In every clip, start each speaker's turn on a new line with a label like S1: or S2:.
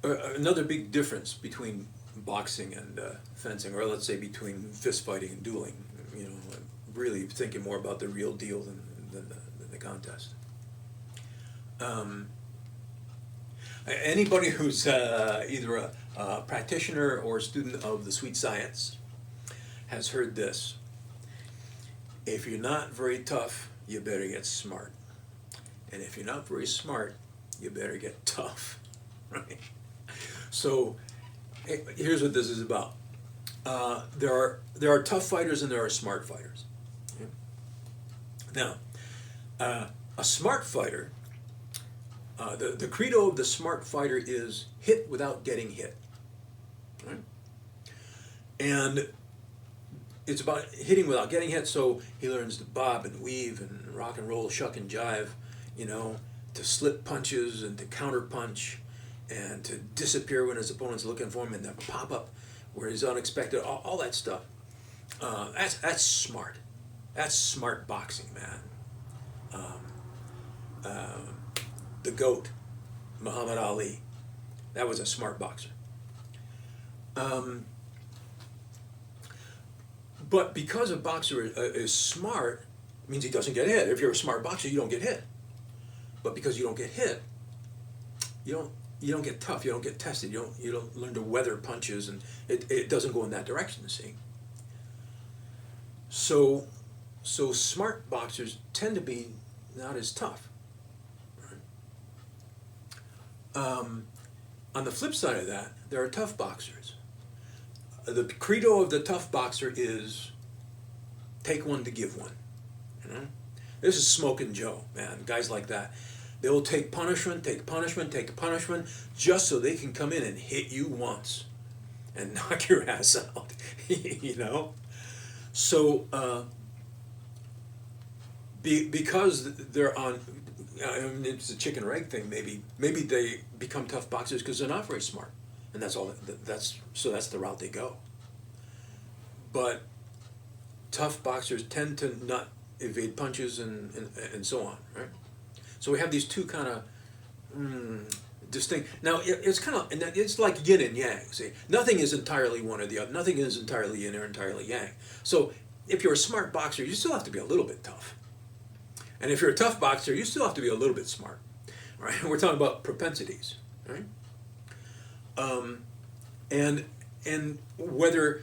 S1: Another big difference between boxing and fencing, or let's say between fist fighting and dueling, you know, really thinking more about the real deal than the contest. Um, Anybody who's either a practitioner or a student of the sweet science has heard this. If you're not very tough, you better get smart. And if you're not very smart, you better get tough. Right? So here's what this is about. There are tough fighters and there are smart fighters. Okay? Now, a smart fighter, the credo of the smart fighter is hit without getting hit. Right? And it's about hitting without getting hit, so he learns to bob and weave and rock and roll, shuck and jive, you know, to slip punches and to counter punch and to disappear when his opponent's looking for him and then pop up where he's unexpected, all that stuff. That's smart. That's smart boxing, man. The GOAT, Muhammad Ali, that was a smart boxer. But because a boxer is smart, means he doesn't get hit. If you're a smart boxer, you don't get hit. But because you don't get hit, you don't get tough. You don't get tested. You don't learn to weather punches, and it doesn't go in that direction. See. So smart boxers tend to be not as tough. On the flip side of that, there are tough boxers. The credo of the tough boxer is take one to give one. You know? This is Smoking Joe, man. Guys like that. They'll take punishment, take punishment, take punishment, just so they can come in and hit you once and knock your ass out. You know? So, because they're on, I mean, it's a chicken or egg thing. Maybe they become tough boxers because they're not very smart, and that's all. That's the route they go. But tough boxers tend to not evade punches and so on, right? So we have these two kind of distinct. Now it's kind of, and it's like yin and yang. See, nothing is entirely one or the other. Nothing is entirely yin or entirely yang. So if you're a smart boxer, you still have to be a little bit tough. And if you're a tough boxer, you still have to be a little bit smart, right? We're talking about propensities, right? And whether,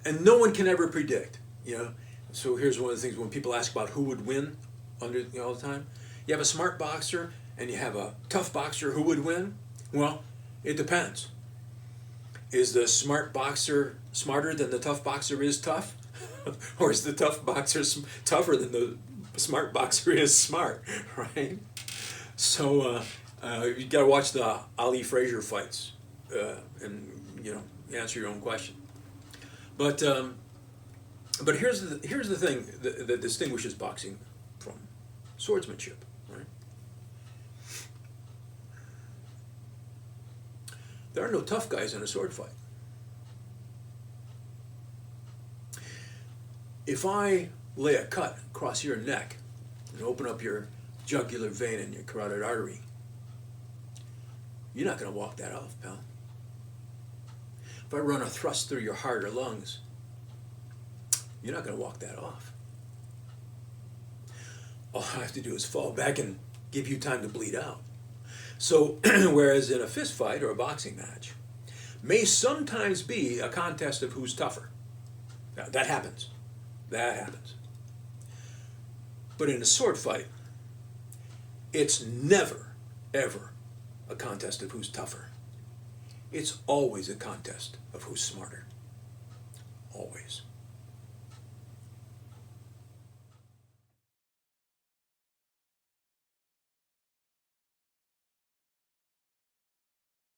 S1: and no one can ever predict, you know. So here's one of the things when people ask about who would win all the time. You have a smart boxer and you have a tough boxer, who would win? Well, it depends. Is the smart boxer smarter than the tough boxer is tough? Or is the tough boxer tougher than the smart boxer is smart, right? So you got to watch the Ali Frazier fights and answer your own question. But here's the thing that distinguishes boxing from swordsmanship, right? There are no tough guys in a sword fight. If I lay a cut across your neck and open up your jugular vein and your carotid artery, you're not going to walk that off, pal. If I run a thrust through your heart or lungs, you're not going to walk that off. All I have to do is fall back and give you time to bleed out. So, whereas in a fist fight or a boxing match, may sometimes be a contest of who's tougher. Now, that happens. That happens. But in a sword fight, it's never, ever a contest of who's tougher. It's always a contest of who's smarter. Always.